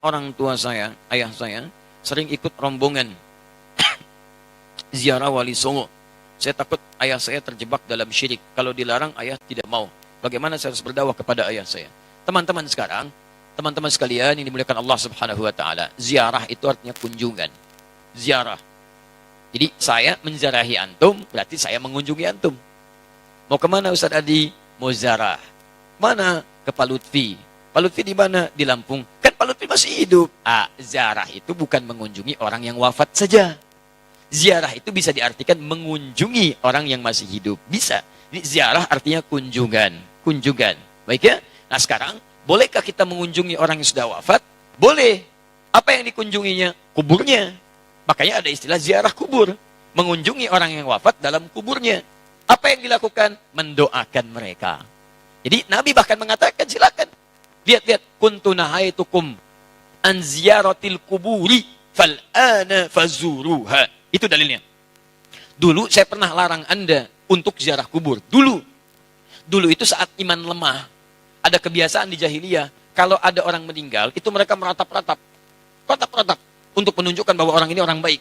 orang tua saya, ayah saya, sering ikut rombongan ziarah Wali Songo. Saya takut ayah saya terjebak dalam syirik. Kalau dilarang, ayah tidak mau. Bagaimana saya harus berdakwah kepada ayah saya? Teman-teman sekarang, teman-teman sekalian yang dimuliakan Allah Subhanahu wa taala, ziarah itu artinya kunjungan. Ziarah. Jadi saya menziarahi antum, berarti saya mengunjungi antum. Mau kemana Ustaz Adi? Mau ziarah. Mana? Ke Pak Lutfi. Pak Lutfi di mana? Di Lampung. Kan Pak Lutfi masih hidup. Ziarah itu bukan mengunjungi orang yang wafat saja. Ziarah itu bisa diartikan mengunjungi orang yang masih hidup. Bisa. Jadi ziarah artinya kunjungan. Kunjungan. Baik ya? Nah sekarang, bolehkah kita mengunjungi orang yang sudah wafat? Boleh. Apa yang dikunjunginya? Kuburnya. Makanya ada istilah ziarah kubur. Mengunjungi orang yang wafat dalam kuburnya. Apa yang dilakukan? Mendoakan mereka. Jadi Nabi bahkan mengatakan, silakan. Lihat-lihat. Kuntu nahaitukum an ziyaratil kuburi fal'ana fazuruha. Itu dalilnya. Dulu saya pernah larang Anda untuk ziarah kubur. Dulu itu saat iman lemah. Ada kebiasaan di jahiliyah. Kalau ada orang meninggal, itu mereka meratap-ratap. Ratap-ratap. Untuk menunjukkan bahwa orang ini orang baik.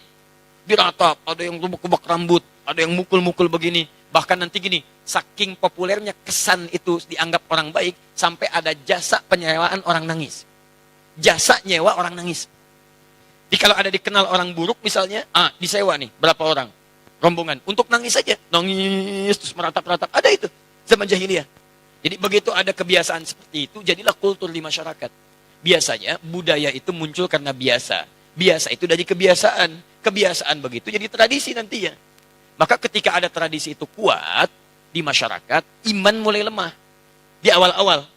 Diratap, ada yang rubuk-rubuk rambut, ada yang mukul-mukul begini. Bahkan nanti gini, saking populernya kesan itu dianggap orang baik, sampai ada jasa penyewaan orang nangis. Jasa nyewa orang nangis. Jadi kalau ada dikenal orang buruk misalnya, disewa nih, berapa orang? Rombongan, untuk nangis saja. Nangis, terus meratap-ratap. Ada itu, zaman jahiliyah. Jadi begitu ada kebiasaan seperti itu, jadilah kultur di masyarakat. Biasanya budaya itu muncul karena biasa. Biasa itu dari kebiasaan. Kebiasaan begitu jadi tradisi nantinya. Maka ketika ada tradisi itu kuat di masyarakat, iman mulai lemah. Di awal-awal,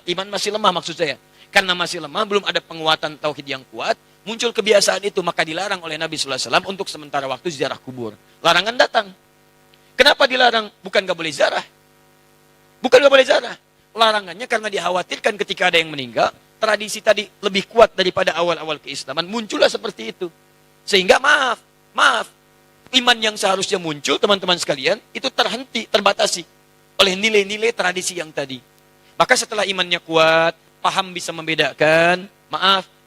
iman masih lemah maksud saya. Karena masih lemah, belum ada penguatan tauhid yang kuat, muncul kebiasaan itu, maka dilarang oleh Nabi sallallahu alaihi wasallam untuk sementara waktu ziarah kubur. Larangan datang. Kenapa dilarang? Bukan gak boleh ziarah. Bukan gak boleh ziarah. Larangannya karena dikhawatirkan ketika ada yang meninggal, tradisi tadi lebih kuat daripada awal-awal keislaman, muncullah seperti itu. Sehingga maaf, iman yang seharusnya muncul, teman-teman sekalian, itu terhenti, terbatasi oleh nilai-nilai tradisi yang tadi. Maka setelah imannya kuat, paham bisa membedakan,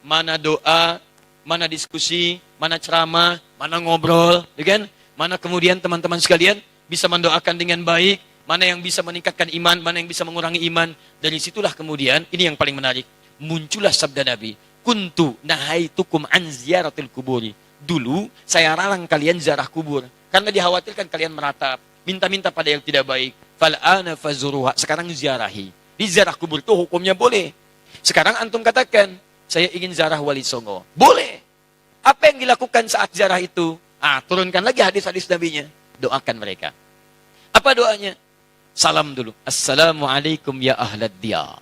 mana doa, mana diskusi, mana ceramah, mana ngobrol, ya kan? Mana kemudian teman-teman sekalian bisa mendoakan dengan baik, mana yang bisa meningkatkan iman, mana yang bisa mengurangi iman. Dari situlah kemudian, ini yang paling menarik, muncullah sabda Nabi, kuntu nahaitukum an ziyaratil kuburi. Dulu saya larang kalian ziarah kubur karena dikhawatirkan kalian meratap, minta-minta pada yang tidak baik. Fal'ana fazuruha. Sekarang ziarahi. Di ziarah kubur itu hukumnya boleh. Sekarang antum katakan, saya ingin ziarah Wali Songo. Boleh. Apa yang dilakukan saat ziarah itu? Turunkan lagi hadis-hadis Nabinya. Doakan mereka. Apa doanya? Salam dulu. Assalamualaikum ya ahlad diyar.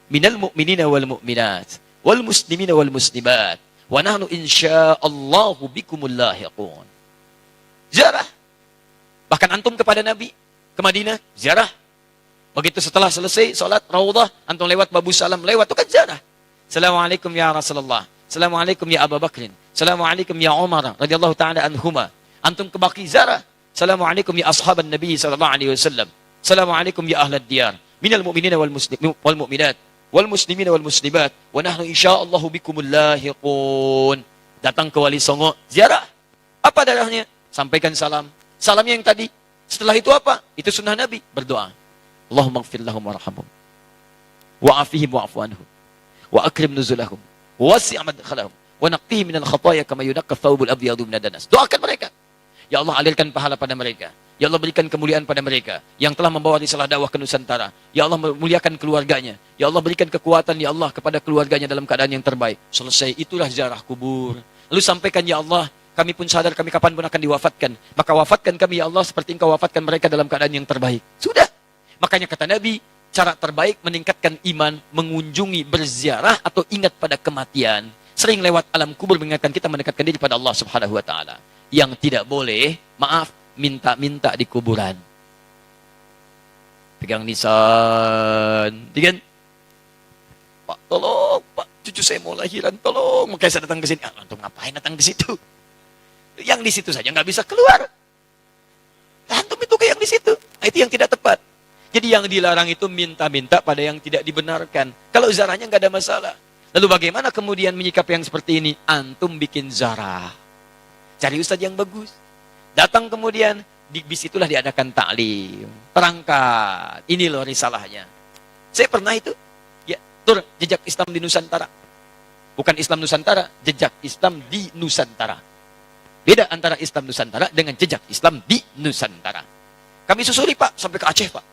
Minal mu'minina wal mu'minat. Wal muslimina wal muslimat. Wa nahnu insyaallahu bikumul lahiqun. Ziarah. Bahkan antum kepada Nabi ke Madinah, ziarah. Begitu setelah selesai salat Raudhah, antum lewat Babu Salam, lewat itu kan ziarah. Assalamualaikum ya Rasulullah. Assalamualaikum ya Abu Bakrin. Assalamualaikum ya Umar radhiyallahu taala anhuma. Antum ke Baqi ziarah. Assalamualaikum ya ashaban Nabi sallallahu alaihi wasallam. Assalamualaikum ya ahlad diyar. Minal mu'minina wal mu'minat. Wal muslimina wal muslimat wa nahnu insyaallahu bikumul lahiqun. Datang ke Wali Songo, ziarah. Apa darahnya? Sampaikan salam. Salamnya yang tadi. Setelah itu apa? Itu sunnah Nabi, berdoa. Allahumma ighfir lahum warhamhum. Wa afihim wa'fu anhum. Wa akrim nuzulahum. Wa wasi' madkhalahum. Wa naqqihim minal khataaya kama yunaqqa thawbul abyadu minad danas. Doakan mereka. Ya Allah, alirkan pahala pada mereka. Ya Allah, berikan kemuliaan pada mereka yang telah membawa risalah dakwah ke Nusantara. Ya Allah, muliakan keluarganya. Ya Allah, berikan kekuatan ya Allah kepada keluarganya dalam keadaan yang terbaik. Selesai, itulah ziarah kubur. Lalu sampaikan ya Allah, kami pun sadar kami kapan pun akan diwafatkan. Maka wafatkan kami ya Allah seperti Engkau wafatkan mereka dalam keadaan yang terbaik. Sudah. Makanya kata Nabi, cara terbaik meningkatkan iman, mengunjungi, berziarah atau ingat pada kematian. Sering lewat alam kubur mengingatkan kita mendekatkan diri pada Allah Subhanahu wa taala. Yang tidak boleh, minta-minta di kuburan. Pegang nisan, kan? Pak, tolong, Pak, cucu saya mau lahiran, tolong. Makanya saya datang ke sini. Antum ngapain datang ke situ? Yang di situ saja nggak bisa keluar. Antum itu kayak yang di situ. Itu yang tidak tepat. Jadi yang dilarang itu minta-minta pada yang tidak dibenarkan. Kalau ziarahnya nggak ada masalah. Lalu bagaimana kemudian menyikapi yang seperti ini? Antum bikin zarah. Cari ustadz yang bagus. Datang kemudian, di bis itulah diadakan taklim. Terangkat. Ini loh risalahnya. Saya pernah itu. Ya, tur jejak Islam di Nusantara. Bukan Islam Nusantara, jejak Islam di Nusantara. Beda antara Islam Nusantara dengan jejak Islam di Nusantara. Kami susuri Pak, sampai ke Aceh Pak.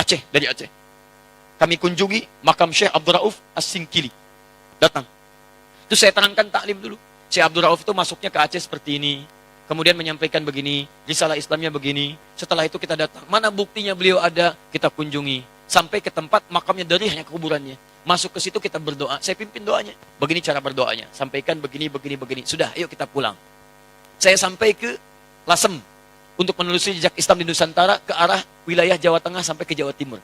Aceh, dari Aceh. Kami kunjungi makam Syekh Abdul Rauf As-Singkili. Datang. Itu saya terangkan taklim dulu. Syekh Abdul Rauf itu masuknya ke Aceh seperti ini. Kemudian menyampaikan begini, risalah Islamnya begini. Setelah itu kita datang. Mana buktinya beliau ada? Kita kunjungi. Sampai ke tempat makamnya dari hanya kuburannya. Masuk ke situ kita berdoa. Saya pimpin doanya. Begini cara berdoanya. Sampaikan begini, begini, begini. Sudah, ayo kita pulang. Saya sampai ke Lasem. Untuk menelusuri jejak Islam di Nusantara ke arah wilayah Jawa Tengah sampai ke Jawa Timur.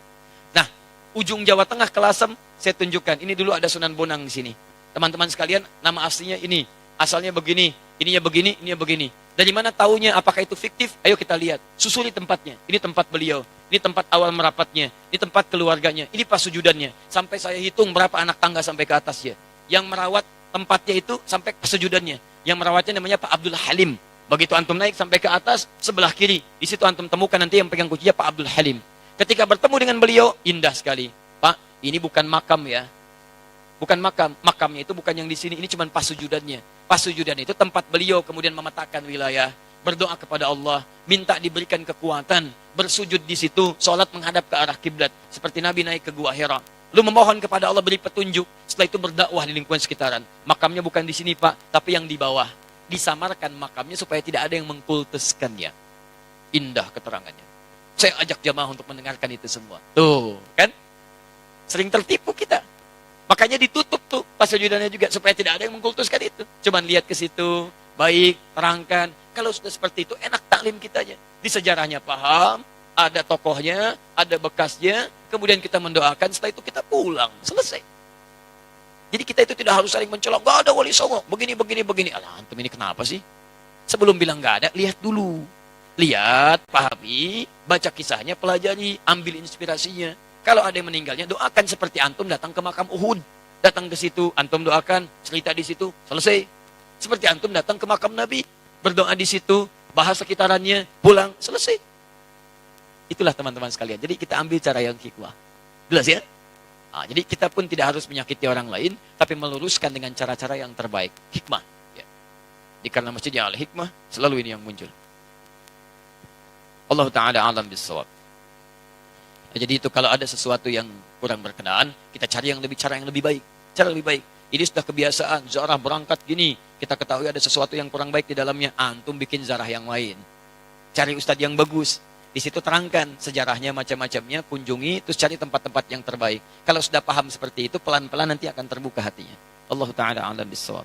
Nah, ujung Jawa Tengah ke Lasem, saya tunjukkan. Ini dulu ada Sunan Bonang di sini. Teman-teman sekalian, nama aslinya ini. Asalnya begini, ininya begini. Dari mana taunya apakah itu fiktif? Ayo kita lihat. Susuri tempatnya. Ini tempat beliau. Ini tempat awal merapatnya. Ini tempat keluarganya. Ini pas sujudannya. Sampai saya hitung berapa anak tangga sampai ke atasnya. Yang merawat tempatnya itu sampai pas sujudannya. Yang merawatnya namanya Pak Abdul Halim. Begitu antum naik sampai ke atas, sebelah kiri. Di situ antum temukan nanti yang pegang kuncinya Pak Abdul Halim. Ketika bertemu dengan beliau, indah sekali. Pak, ini bukan makam ya. Bukan makam. Makamnya itu bukan yang di sini. Ini cuma pas sujudannya. Pas sujudan itu tempat beliau kemudian memetakan wilayah. Berdoa kepada Allah. Minta diberikan kekuatan. Bersujud di situ. Sholat menghadap ke arah kiblat. Seperti Nabi naik ke Gua Hira. Lalu memohon kepada Allah beri petunjuk. Setelah itu berdakwah di lingkungan sekitaran. Makamnya bukan di sini Pak. Tapi yang di bawah. Disamarkan makamnya supaya tidak ada yang mengkultuskannya. Indah keterangannya. Saya ajak jamaah untuk mendengarkan itu semua. Tuh, kan? Sering tertipu kita. Makanya ditutup tuh pas sujudannya juga supaya tidak ada yang mengkultuskan itu. Cuman lihat ke situ, baik, terangkan. Kalau sudah seperti itu enak taklim kitanya. Di sejarahnya paham, ada tokohnya, ada bekasnya, kemudian kita mendoakan, setelah itu kita pulang, selesai. Jadi kita itu tidak harus saling mencolok, gak ada wali songo, begini. Alah, antum ini kenapa sih? Sebelum bilang gak ada, lihat dulu. Lihat, pahami, baca kisahnya, pelajari, ambil inspirasinya. Kalau ada yang meninggalnya, doakan seperti antum datang ke makam Uhud. Datang ke situ, antum doakan, cerita di situ, selesai. Seperti antum datang ke makam Nabi, berdoa di situ, bahas sekitarannya, pulang, selesai. Itulah teman-teman sekalian. Jadi kita ambil cara yang hikmah. Jelas ya? Nah, jadi kita pun tidak harus menyakiti orang lain, tapi meluruskan dengan cara-cara yang terbaik. Hikmah. Ya. Jadi karena masjidnya al-hikmah, selalu ini yang muncul. Allah Ta'ala alam bisawab. Jadi itu kalau ada sesuatu yang kurang berkenaan, kita cari cara yang lebih baik. Cara lebih baik. Ini sudah kebiasaan, zarah berangkat gini. Kita ketahui ada sesuatu yang kurang baik di dalamnya. Antum bikin zarah yang lain. Cari ustadz yang bagus. Di situ terangkan sejarahnya macam-macamnya, kunjungi, terus cari tempat-tempat yang terbaik. Kalau sudah paham seperti itu, pelan-pelan nanti akan terbuka hatinya. Allah Ta'ala a'lam bissawab.